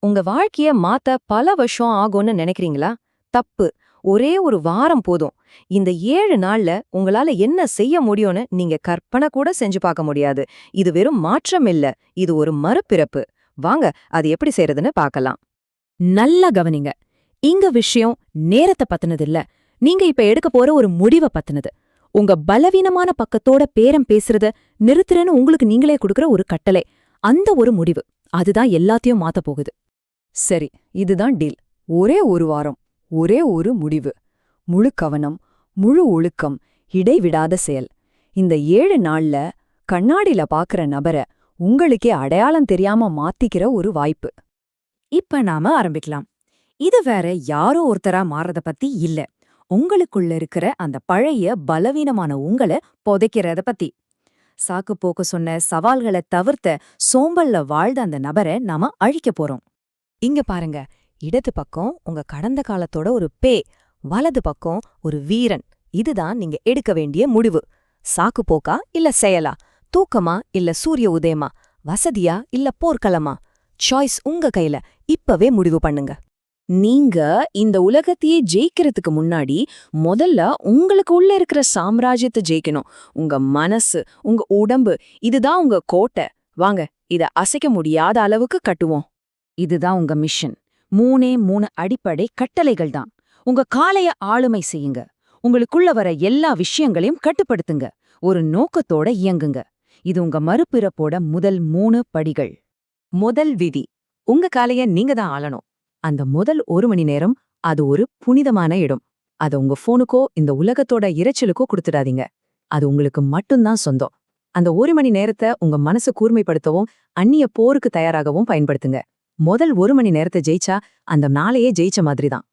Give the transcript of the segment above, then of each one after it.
உங்க வாழ்க்கைய மாத்த பல வருஷம் ஆகும்னு நினைக்கிறீங்களா? தப்பு. ஒரே ஒரு வாரம் போதும். இந்த 7 நாள்ல உங்களால என்ன செய்ய முடியும்னு நீங்க கற்பனை கூட செஞ்சு பார்க்க முடியாது. இது வெறும் மாற்றம் இல்ல, இது ஒரு மறுபிறப்பு. வாங்க, அது எப்படி செய்யறதுன்னு பார்க்கலாம். நல்லா கவனிங்க. இங்க விஷயம் நேரத்த பத்தினது இல்ல. நீங்க இப்ப எடுக்க போற ஒரு முடிவ பத்தினது. உங்க பலவீனமான பக்கத்தோட பேரம் பேசுறத நிறுத்துறேன்னு உங்களுக்கு நீங்களே கொடுக்கற ஒரு கட்டளை. அந்த ஒரு முடிவு அதுதான் எல்லாத்தையும் மாத்தப் போகுது. சரி, இதுதான் டீல். ஒரே ஒரு வாரம், ஒரே ஒரு முடிவு, முழு கவனம், முழு ஒழுக்கம், இடைவிடாத செயல். இந்த 7 நாள்ல கண்ணாடில பாக்குற நபர உங்களுக்கே அடையாளம் தெரியாம மாத்திக்கிற ஒரு வாய்ப்பு. இப்ப நாம ஆரம்பிக்கலாம். இது வேற யாரோ ஒருத்தரா மாறத பத்தி இல்ல. உங்களுக்குள்ள இருக்கிற அந்த பழைய பலவீனமான உங்கள புதைக்கிறத பத்தி. சாக்கு போக்கு சொன்ன சவால்களை தவிர்த்த சோம்பல்ல வாழ்ந்த அந்த நபரை நாம அழிக்க போறோம். இங்க பாருங்க, இடது பக்கம் உங்க கடந்த காலத்தோட ஒரு வலது பக்கம் ஒரு வீரன். இதுதான் நீங்க எடுக்க வேண்டிய முடிவு. சாக்கு போக்கா இல்ல செயலா? தூக்கமா இல்ல சூரிய உதயமா? வசதியா இல்ல போர்க்களமா? சாய்ஸ் உங்க கையில. இப்பவே முடிவு பண்ணுங்க. நீங்க இந்த உலகத்தையே ஜெயிக்கிறதுக்கு முன்னாடி முதல்ல உங்களுக்கு உள்ள இருக்கிற சாம்ராஜ்யத்தை ஜெயிக்கணும். உங்க மனசு, உங்க உடம்பு, இதுதான் உங்க கோட்டை. வாங்க, இத அசைக்க முடியாத அளவுக்கு கட்டுவோம். இதுதான் உங்க மிஷன். 3 அடிப்படை கட்டளைகள் தான். உங்க காலைய ஆளுமை செய்யுங்க. உங்களுக்குள்ள வர எல்லா விஷயங்களையும் கட்டுப்படுத்துங்க. ஒரு நோக்கத்தோட இயங்குங்க. இது உங்க மறுபிறப்போட முதல் 3 படிகள். முதல் விதி, உங்க காலைய நீங்க தான் ஆளணும். அந்த முதல் 1 மணி நேரம் அது ஒரு புனிதமான இடம். அத உங்க போனுக்கோ இந்த உலகத்தோட இரைச்சலுக்கோ கொடுத்துடாதீங்க. அது உங்களுக்கு மட்டும்தான் சொந்தம். அந்த 1 மணி நேரத்தை உங்க மனசு கூர்மைப்படுத்தவும் அந்நிய போருக்கு தயாராகவும் பயன்படுத்துங்க. முதல் 1 மணி நேரத்தை ஜெயிச்சா அந்த நாளையே ஜெயிச்ச மாதிரி தான்.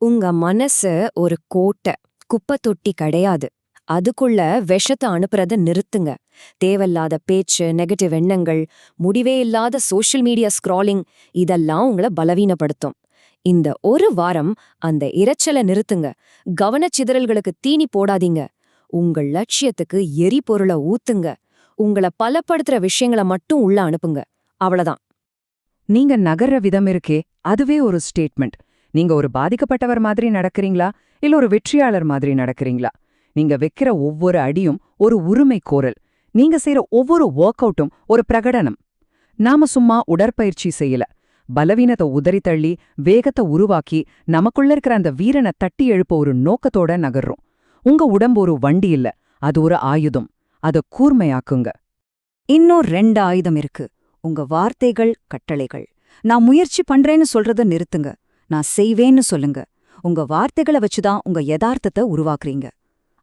உங்க மனசு ஒரு கோட்டை, குப்பை தொட்டி கிடையாது. அதுக்குள்ள விஷத்தை அனுப்புறத நிறுத்துங்க. தேவையில்லாத பேச்சு, நெகட்டிவ் எண்ணங்கள், முடிவே இல்லாத சோஷியல் மீடியா ஸ்க்ராலிங், இதெல்லாம் உங்களை பலவீனப்படுத்தும். இந்த ஒரு வாரம் அந்த இரைச்சலை நிறுத்துங்க. கவனச்சிதறல்களுக்கு தீனி போடாதீங்க. உங்கள் லட்சியத்துக்கு எரிபொருளை ஊத்துங்க. உங்களை பலப்படுத்துற விஷயங்களை மட்டும் உள்ள அனுப்புங்க. அவ்வளவுதான். நீங்க நகர்ற விதம் இருக்கே, அதுவே ஒரு ஸ்டேட்மெண்ட். நீங்க ஒரு பாதிக்கப்பட்டவர் மாதிரி நடக்கிறீங்களா இல்ல ஒரு வெற்றியாளர் மாதிரி நடக்கிறீங்களா? நீங்க வைக்கிற ஒவ்வொரு அடியும் ஒரு உரிமை கோரல். நீங்க செய்யற ஒவ்வொரு ஒர்க் அவுட்டும் ஒரு பிரகடனம். நாம சும்மா உடற்பயிற்சி செய்யல. பலவீனத்தை உதறி தள்ளி வேகத்தை உருவாக்கி நமக்குள்ள இருக்கிற அந்த வீரனை தட்டி எழுப்ப ஒரு நோக்கத்தோட நகர்றோம். உங்க உடம்பு ஒரு வண்டி இல்ல, அது ஒரு ஆயுதம். அத கூர்மையாக்குங்க. இன்னும் 2 ஆயுதம் இருக்கு. உங்க வார்த்தைகள், கட்டளைகள். நான் முயற்சி பண்றேன்னு சொல்றத நிறுத்துங்க. நான் செய்வேன்னு சொல்லுங்க. உங்க வார்த்தைகளை வச்சுதான் உங்க யதார்த்தத்தை உருவாக்குறீங்க.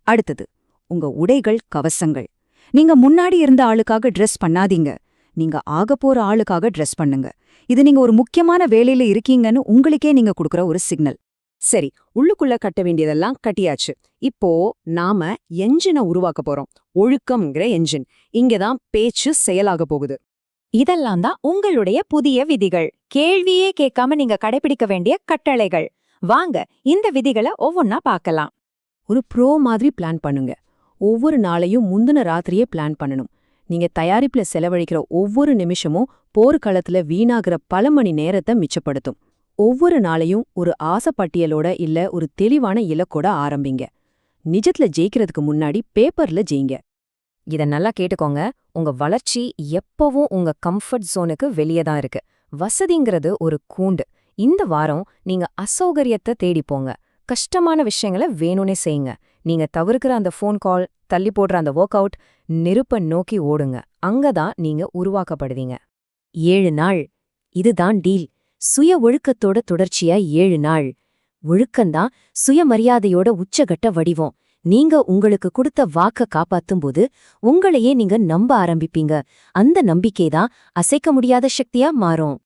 அடுத்தது, உங்க உடைகள், கவசங்கள். நீங்க முன்னாடி இருந்த ஆளுக்காக ட்ரெஸ் பண்ணாதீங்க. நீங்க ஆகப்போற ஆளுக்காக ட்ரெஸ் பண்ணுங்க. இது நீங்க ஒரு முக்கியமான வேலையில இருக்கீங்கன்னு உங்களுக்கே நீங்க கொடுக்குற ஒரு சிக்னல். சரி, உள்ளுக்குள்ள கட்ட வேண்டியதெல்லாம் கட்டியாச்சு. இப்போ நாம என்ஜினை உருவாக்க போறோம். ஒழுக்கம்ங்கிற என்ஜின். இங்கதான் பேச்சு செயலாக போகுது. இதெல்லாம் தான் உங்களுடைய புதிய விதிகள். கேள்வியே கேட்காம நீங்க கடைபிடிக்க வேண்டிய கட்டளைகள். வாங்க, இந்த விதிகளை ஒவ்வொன்னா பார்க்கலாம். ஒரு ப்ரோ மாதிரி பிளான் பண்ணுங்க. ஒவ்வொரு நாளையும் முந்தின ராத்திரியே பிளான் பண்ணணும். நீங்க தயாரிப்புல செலவழிக்கிற ஒவ்வொரு நிமிஷமும் போர்க்களத்துல வீணாகிற பல மணி நேரத்தை மிச்சப்படுத்தும். ஒவ்வொரு நாளையும் ஒரு ஆசைப்பட்டியலோட இல்ல ஒரு தெளிவான இலக்கோட ஆரம்பிங்க. நிஜத்துல ஜெயிக்கிறதுக்கு முன்னாடி பேப்பர்ல ஜெயிங்க. இத நல்லா கேட்டுக்கோங்க. உங்க வளர்ச்சி எப்பவும் உங்க கம்ஃபர்ட் ஜோனுக்கு வெளியே தான் இருக்கு. வசதிங்கிறது ஒரு கூண்டு. இந்த வாரம் நீங்க அசௌகரியத்தை தேடிப்போங்க. கஷ்டமான விஷயங்களை வேணும்னே செய்யுங்க. நீங்க தவிர்க்கிற அந்த ஃபோன் கால், தள்ளி போடுற அந்த ஒர்க் அவுட், நெருப்ப நோக்கி ஓடுங்க. அங்கதான் நீங்க உருவாக்கப்படுவீங்க. 7 நாள். இதுதான் டீல். சுய ஒழுக்கத்தோட தொடர்ச்சியா 7 நாள். ஒழுக்கந்தான் சுயமரியாதையோட உச்சகட்ட வடிவம். நீங்க உங்களுக்கு கொடுத்த வாக்க காப்பாத்தும்போது உங்களையே நீங்க நம்ப ஆரம்பிப்பீங்க. அந்த நம்பிக்கைதான் அசைக்க முடியாத சக்தியா மாறும்.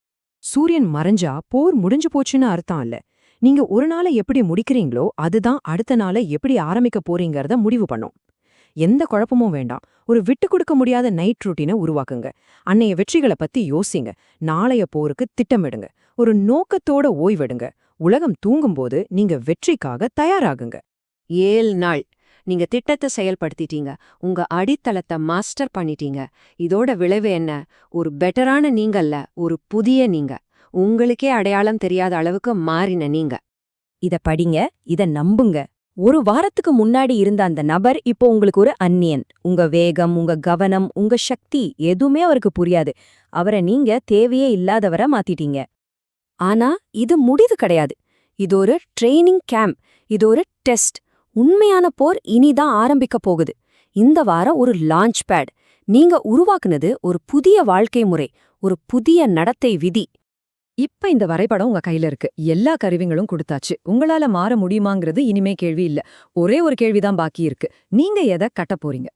சூரியன் மறைஞ்சா போர் முடிஞ்சு போச்சுன்னு அர்த்தம் இல்ல. நீங்க ஒரு நாளை எப்படி முடிக்கிறீங்களோ அதுதான் அடுத்த நாளை எப்படி ஆரம்பிக்க போறீங்கறத முடிவு பண்ணும். எந்த குழப்பமும் வேண்டாம். ஒரு விட்டு கொடுக்க முடியாத நைட் ரூட்டீனை உருவாக்குங்க. அன்னைய வெற்றிகளை பத்தி யோசிங்க. நாளைய போருக்கு திட்டமிடுங்க. ஒரு நோக்கத்தோட ஓய்வெடுங்க. உலகம் தூங்கும்போது நீங்க வெற்றிக்காக தயாராகுங்க. 7 நாள். நீங்க திட்டத்தை செயல்படுத்திட்டீங்க. உங்க அடித்தளத்தை மாஸ்டர் பண்ணிட்டீங்க. இதோட விளைவு என்ன? ஒரு பெட்டரான நீங்கல்ல, ஒரு புதிய நீங்க. உங்களுக்கே அடையாளம் தெரியாத அளவுக்கு மாறின நீங்க. இத படிங்க, இத நம்புங்க. ஒரு வாரத்துக்கு முன்னாடி இருந்த அந்த நபர் இப்போ உங்களுக்கு ஒரு அந்நியன். உங்க வேகம், உங்க கவனம், உங்க சக்தி எதுவுமே அவருக்கு புரியாது. அவரை நீங்க தேவையே இல்லாதவரா மாத்திட்டீங்க. ஆனா இது முடிவு கிடையாது. இது ஒரு ட்ரெய்னிங் கேம்ப். இது ஒரு டெஸ்ட். உண்மையான போர் இனிதான் ஆரம்பிக்க போகுது. இந்த வாரம் ஒரு லான்ச் பேட். நீங்க உருவாக்குனது ஒரு புதிய வாழ்க்கை முறை, ஒரு புதிய நடத்தை விதி. இப்ப இந்த வரைபடம் உங்க கையில இருக்கு. எல்லா கருவிங்களும் கொடுத்தாச்சு. உங்களால மாற முடியுமாங்கிறது இனிமே கேள்வி இல்ல. ஒரே ஒரு கேள்விதான் பாக்கி இருக்கு. நீங்க எதை கட்ட போறீங்க?